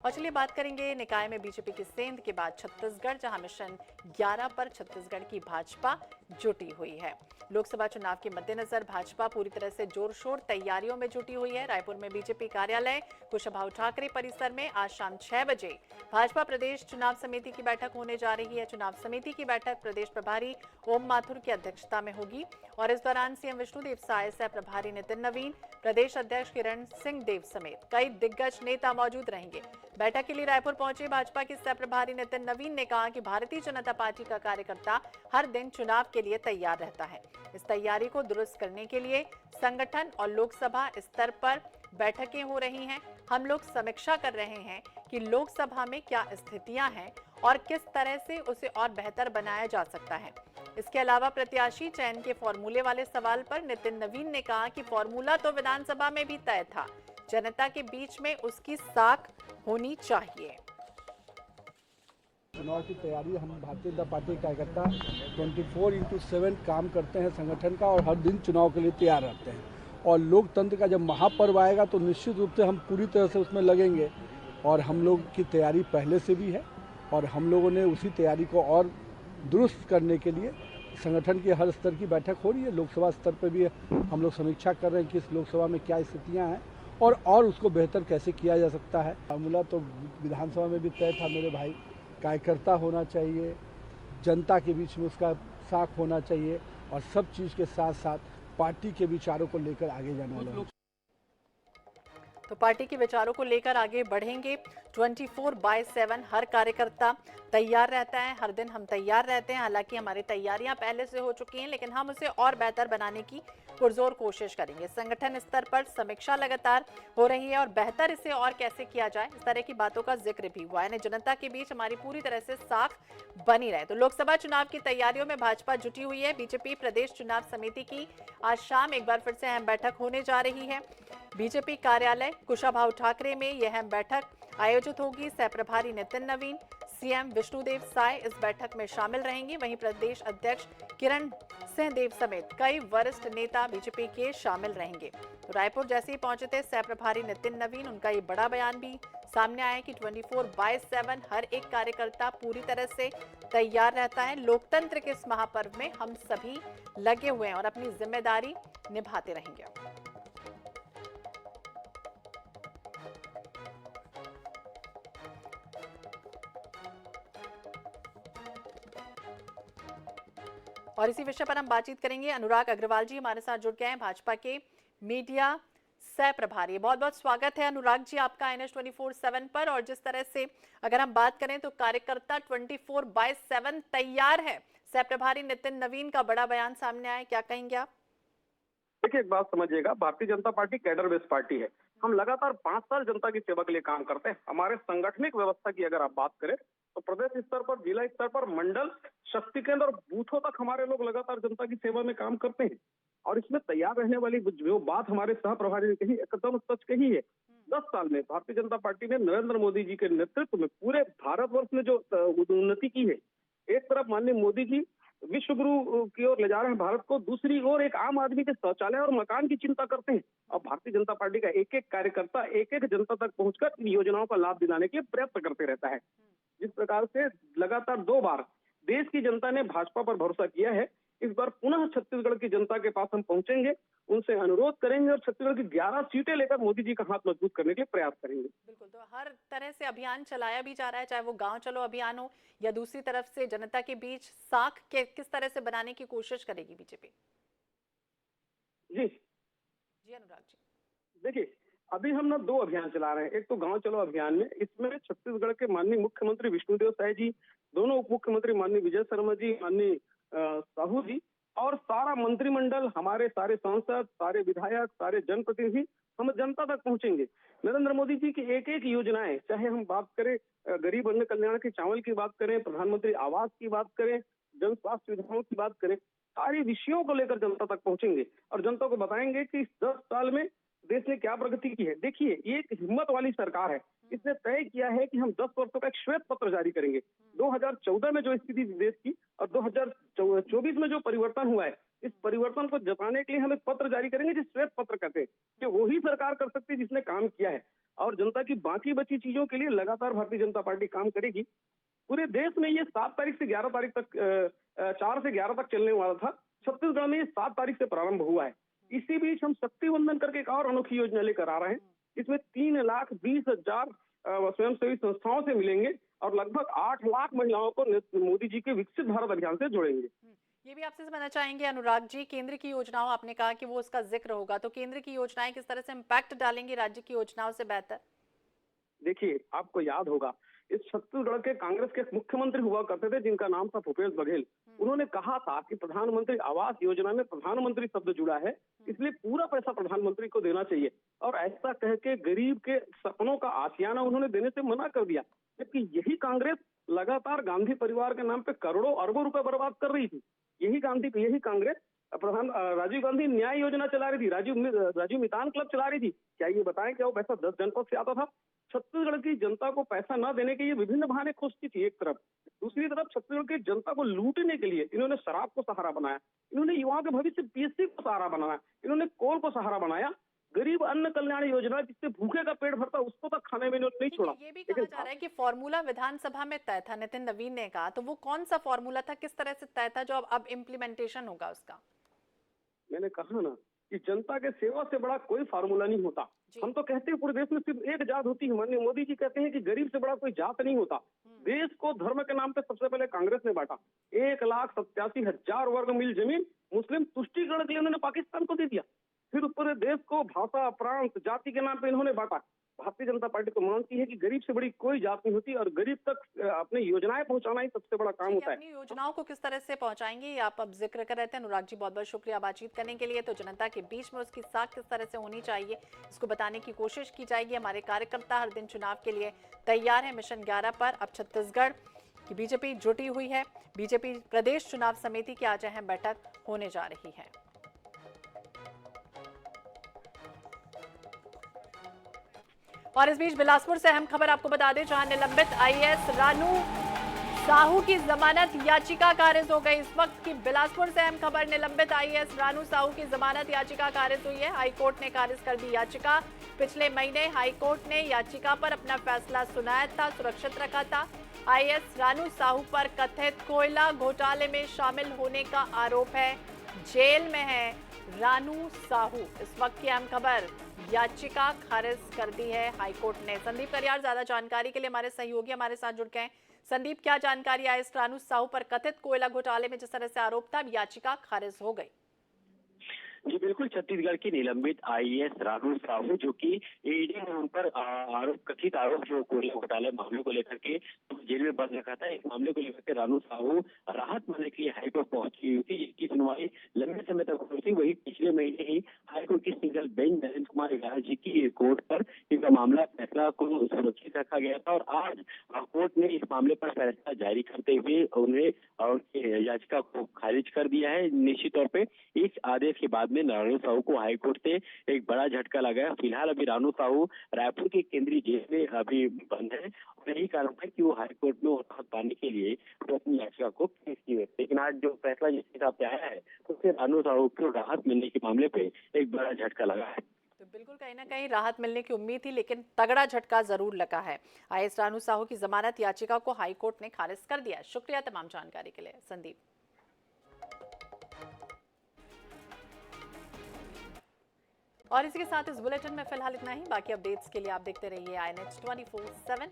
और चलिए बात करेंगे निकाय में बीजेपी की सेंध के बाद छत्तीसगढ़, जहां मिशन 11 पर छत्तीसगढ़ की भाजपा जुटी हुई है। लोकसभा चुनाव के मद्देनजर भाजपा पूरी तरह से जोर शोर तैयारियों में जुटी हुई है। रायपुर में बीजेपी कार्यालय कुशाभाऊ ठाकरे परिसर में आज शाम 6 बजे भाजपा प्रदेश चुनाव समिति की बैठक होने जा रही है। चुनाव समिति की बैठक प्रदेश प्रभारी ओम माथुर की अध्यक्षता में होगी और इस दौरान सीएम विष्णुदेव साय, सह प्रभारी नितिन नवीन, प्रदेश अध्यक्ष किरण सिंह देव समेत कई दिग्गज नेता मौजूद रहेंगे। बैठक के लिए रायपुर पहुंचे भाजपा के सह प्रभारी नितिन नवीन ने कहा कि भारतीय जनता पार्टी का कार्यकर्ता हर दिन चुनाव के लिए तैयार रहता है। इस तैयारी को दुरुस्त करने के लिए संगठन और लोकसभा स्तर पर बैठकें हो रही हैं। हम लोग समीक्षा कर रहे हैं कि लोकसभा में क्या स्थितियां हैं और किस तरह से उसे और बेहतर बनाया जा सकता है। इसके अलावा प्रत्याशी चयन के फॉर्मूले वाले सवाल पर नितिन नवीन ने कहा कि फॉर्मूला तो विधानसभा में भी तय था, जनता के बीच में उसकी साख होनी चाहिए। चुनाव की तैयारी हम भारतीय जनता पार्टी कार्यकर्ता 24/7 काम करते हैं संगठन का और हर दिन चुनाव के लिए तैयार रहते हैं। और लोकतंत्र का जब महापर्व आएगा तो निश्चित रूप से हम पूरी तरह से उसमें लगेंगे और हम लोग की तैयारी पहले से भी है और हम लोगों ने उसी तैयारी को और दुरुस्त करने के लिए संगठन की हर स्तर की बैठक हो रही है। लोकसभा स्तर पर भी हम लोग समीक्षा कर रहे हैं कि इस लोकसभा में क्या स्थितियाँ हैं और उसको बेहतर कैसे किया जा सकता है। फॉर्मूला तो विधानसभा में भी तय था मेरे भाई, कार्यकर्ता होना चाहिए, जनता के बीच में उसका साख होना चाहिए और सब चीज़ के साथ साथ पार्टी के विचारों को लेकर आगे जाने वाला। तो पार्टी के विचारों को लेकर आगे बढ़ेंगे। 24/7 हर कार्यकर्ता तैयार रहता है, हर दिन हम तैयार रहते हैं। हालांकि हमारी तैयारियां पहले से हो चुकी हैं, लेकिन हम उसे और बेहतर बनाने की पुरजोर कोशिश करेंगे। संगठन स्तर पर समीक्षा लगातार हो रही है और बेहतर इसे और कैसे किया जाए, इस तरह की बातों का जिक्र भी हुआ है। जनता के बीच हमारी पूरी तरह से साख बनी रहे। तो लोकसभा चुनाव की तैयारियों में भाजपा जुटी हुई है। बीजेपी प्रदेश चुनाव समिति की आज शाम एक बार फिर से अहम बैठक होने जा रही है। बीजेपी कार्यालय कुशाभाऊ ठाकरे में यह अहम बैठक आयोजित होगी। सह प्रभारी नितिन नवीन, सीएम विष्णुदेव साय इस बैठक में शामिल रहेंगे। वहीं प्रदेश अध्यक्ष किरण सिंह देव समेत कई वरिष्ठ नेता बीजेपी के शामिल रहेंगे। तो रायपुर जैसे ही पहुंचे थे सह प्रभारी नितिन नवीन, उनका ये बड़ा बयान भी सामने आया कि 24/7 हर एक कार्यकर्ता पूरी तरह से तैयार रहता है। लोकतंत्र के इस महापर्व में हम सभी लगे हुए हैं और अपनी जिम्मेदारी निभाते रहेंगे। और इसी विषय पर हम बातचीत करेंगे। अनुराग अग्रवाल जी हमारे साथ जुड़ गए हैं, भाजपा के मीडिया सह प्रभारी। बहुत बहुत स्वागत है अनुराग जी आपका NH24/7 पर। और जिस तरह से अगर हम बात करें तो कार्यकर्ता 24/7 तैयार है। सह प्रभारी नितिन नवीन का बड़ा बयान सामने आया, क्या कहेंगे आप? देखिए, एक बात समझिएगा, Bharatiya Janata party cadre based party है। हम लगातार 5 साल जनता की सेवा के लिए काम करते हैं। हमारे सांगठनिक व्यवस्था की अगर आप बात करें तो प्रदेश स्तर पर, जिला स्तर पर, मंडल, शक्ति केंद्र और बूथों तक हमारे लोग लगातार जनता की सेवा में काम करते हैं। और इसमें तैयार रहने वाली जो बात हमारे सह प्रभारी ने कही, एकदम सच कही है। 10 साल में भारतीय जनता पार्टी ने नरेंद्र मोदी जी के नेतृत्व में पूरे भारतवर्ष में जो उन्नति की है, एक तरफ माननीय मोदी जी विश्व गुरु की ओर ले जा रहे हैं भारत को, दूसरी ओर एक आम आदमी के शौचालय और मकान की चिंता करते हैं। और भारतीय जनता पार्टी का एक एक कार्यकर्ता एक एक जनता तक पहुंचकर इन योजनाओं का लाभ दिलाने के लिए प्रयत्न करते रहता है। जिस प्रकार से लगातार 2 बार देश की जनता ने भाजपा पर भरोसा किया है, इस बार पुनः छत्तीसगढ़ की जनता के पास हम पहुंचेंगे, उनसे अनुरोध करेंगे और छत्तीसगढ़ की 11 सीटें लेकर मोदी जी का हाथ मजबूत करने के लिए प्रयास करेंगे। बिल्कुल, तो हर तरह से अभियान चलाया भी जा रहा है, चाहे वो गांव चलो अभियान हो या दूसरी तरफ से जनता के बीच साख के किस तरह से बनाने की कोशिश करेगी बीजेपी? जी अनुराग जी। देखिए, अभी हम 2 अभियान चला रहे हैं। एक तो गांव चलो अभियान में, इसमें छत्तीसगढ़ के माननीय मुख्यमंत्री विष्णुदेव साय जी, दोनों उप मुख्यमंत्री माननीय विजय शर्मा जी, माननीय साहू जी और सारा मंत्रिमंडल, हमारे सारे सांसद, सारे विधायक, सारे जनप्रतिनिधि हम जनता तक पहुंचेंगे। नरेंद्र मोदी जी की एक एक योजनाएं, चाहे हम बात करें गरीब अन्न कल्याण के चावल की बात करें, प्रधानमंत्री आवास की बात करें, जन स्वास्थ्य सुविधाओं की बात करें, सारे विषयों को लेकर जनता तक पहुंचेंगे और जनता को बताएंगे कि इस 10 साल में देश ने क्या प्रगति की है। देखिए, ये एक हिम्मत वाली सरकार है। इसने तय किया है कि हम 10 वर्षों का एक श्वेत पत्र जारी करेंगे। 2014 में जो स्थिति थी देश की और 2024 में जो परिवर्तन हुआ है, इस परिवर्तन को जताने के लिए हम एक पत्र जारी करेंगे जिसे श्वेत पत्र कहते हैं। कि वही सरकार कर सकती है जिसने काम किया है, और जनता की बाकी बची चीजों के लिए लगातार भारतीय जनता पार्टी काम करेगी। पूरे देश में ये 7 तारीख से 11 तारीख तक 4 से 11 तक चलने वाला था। छत्तीसगढ़ में ये 7 तारीख से प्रारंभ हुआ है। इसी बीच हम शक्ति वंदन करके एक और अनोखी योजना लेकर आ रहे हैं। इसमें 3,20,000 स्वयंसेवी संस्थाओं से मिलेंगे और लगभग 8 लाख महिलाओं को मोदी जी के विकसित भारत अभियान से जोड़ेंगे। ये भी आपसे समझना चाहेंगे अनुराग जी, केंद्र की योजनाओं, आपने कहा कि वो उसका जिक्र होगा, तो केंद्र की योजनाएं किस तरह से इम्पैक्ट डालेंगी राज्य की योजनाओं से बेहतर? देखिए, आपको याद होगा, इस छत्तीसगढ़ के कांग्रेस के मुख्यमंत्री हुआ करते थे जिनका नाम था भूपेश बघेल। उन्होंने कहा था कि प्रधानमंत्री आवास योजना में प्रधानमंत्री शब्द जुड़ा है, इसलिए पूरा पैसा प्रधानमंत्री को देना चाहिए। और ऐसा कह के गरीब के सपनों का आशियाना उन्होंने देने से मना कर दिया। जबकि यही कांग्रेस लगातार गांधी परिवार के नाम पे करोड़ों अरबों रुपए बर्बाद कर रही थी। यही कांग्रेस राजीव गांधी न्याय योजना चला रही थी, राजीव मितान क्लब चला रही थी। क्या ये बताएं क्या वो पैसा 10 जनपद से आता था? छत्तीसगढ़ की जनता को पैसा न देने के ये विभिन्न बहाने खोजती थी एक तरफ। दूसरी तरफ छत्तीसगढ़ की जनता को लूटने के लिए इन्होंने शराब को सहारा बनाया, इन्होंने युवाओं के भविष्य पीएससी को सहारा बनाया, इन्होंने कोल को सहारा बनाया। गरीब अन्न कल्याण योजना जिससे भूखे का पेट भरता उसको तक खाने में इन्होंने नहीं छोड़ा। ये भी कहा जा रहा है कि फॉर्मूला विधानसभा में तय था, नितिन नवीन ने कहा, तो वो कौन सा फॉर्मूला था, किस तरह से तय था जो अब इम्प्लीमेंटेशन होगा उसका? मैंने कहा ना कि जनता के सेवा से बड़ा कोई फार्मूला नहीं होता। हम तो कहते हैं पूरे देश में सिर्फ एक जात होती है। माननीय मोदी जी कहते हैं कि गरीब से बड़ा कोई जात नहीं होता। देश को धर्म के नाम पे सबसे पहले कांग्रेस ने बांटा। 1,87,000 वर्ग मील जमीन मुस्लिम तुष्टीकरण के लिए उन्होंने पाकिस्तान को दे दिया। फिर पूरे देश को भाषा, प्रांत, जाति के नाम पे इन्होंने बांटा। भारतीय जनता पार्टी तो मानती है कि गरीब से बड़ी कोई जात नहीं होती और गरीब तक अपनी योजनाएं पहुंचाना ही सबसे बड़ा काम होता है। अपनी योजनाओं को किस तरह से पहुंचाएंगे, ये आप अब जिक्र कर रहे थे। अनुराग जी, बहुत बहुत शुक्रिया बातचीत करने के लिए। तो जनता के बीच में उसकी साख किस तरह से होनी चाहिए, इसको बताने की कोशिश की जाएगी। हमारे कार्यकर्ता हर दिन चुनाव के लिए तैयार है। मिशन 11 पर अब छत्तीसगढ़ की बीजेपी जुटी हुई है। बीजेपी प्रदेश चुनाव समिति की आज अहम बैठक होने जा रही है। और इस बीच बिलासपुर से अहम खबर आपको बता दें, जहां निलंबित आईएएस रानू साहू की जमानत याचिका खारिज हो गई। इस वक्त की बिलासपुर से अहम खबर, निलंबित आईएएस रानू साहू की जमानत याचिका खारिज हुई है। हाईकोर्ट ने खारिज कर दी याचिका। पिछले महीने हाईकोर्ट ने याचिका पर अपना फैसला सुनाया था, सुरक्षित रखा था। आईएएस रानू साहू पर कथित कोयला घोटाले में शामिल होने का आरोप है। जेल में है रानू साहू। इस वक्त की अहम खबर, याचिका खारिज कर दी है हाईकोर्ट ने। संदीप करियार ज्यादा जानकारी के लिए हमारे सहयोगी हमारे साथ जुड़ गए हैं। संदीप, क्या जानकारी आई इस रानू साहू पर कथित कोयला घोटाले में जिस तरह से आरोप था, अब याचिका खारिज हो गई? जी बिल्कुल, छत्तीसगढ़ की निलंबित आईएएस रानू साहू जो कि ईडी ने उन पर कथित आरोप जो कोयला घोटाले मामले को लेकर के जेल में बंद रखा था, इस मामले को लेकर के रानू साहू राहत मिलने के लिए हाईकोर्ट पहुंची हुई थी, जिसकी सुनवाई लंबे समय तक हुई थी। वही पिछले महीने ही हाईकोर्ट की सिंगल बेंच नरेंद्र कुमार व्यास जी की कोर्ट पर इनका मामला फैसला को सुरक्षित रखा गया था और आज कोर्ट ने इस मामले पर फैसला जारी करते हुए उन्हें उनकी याचिका को खारिज कर दिया है। निश्चित तौर पर इस आदेश के बाद में रानू साहू को हाईकोर्ट से एक बड़ा झटका लगा है। फिलहाल अभी रानू साहू रायपुर के केंद्रीय जेल में अभी बंद है और यही कारण है कि वो हाईकोर्ट में राहत पाने के लिए तो अपनी याचिका को पेश की है। लेकिन आज जो फैसला जिस हिसाब से आया है उससे रानू साहू को राहत मिलने के मामले पे एक बड़ा झटका लगा है। तो बिल्कुल कहीं ना कहीं राहत मिलने की उम्मीद थी, लेकिन तगड़ा झटका जरूर लगा है। आईएएस रानू साहू की जमानत याचिका को हाईकोर्ट ने खारिज कर दिया। शुक्रिया तमाम जानकारी के लिए संदीप। और इसी के साथ इस बुलेटिन में फिलहाल इतना ही। बाकी अपडेट्स के लिए आप देखते रहिए iNet 24/7।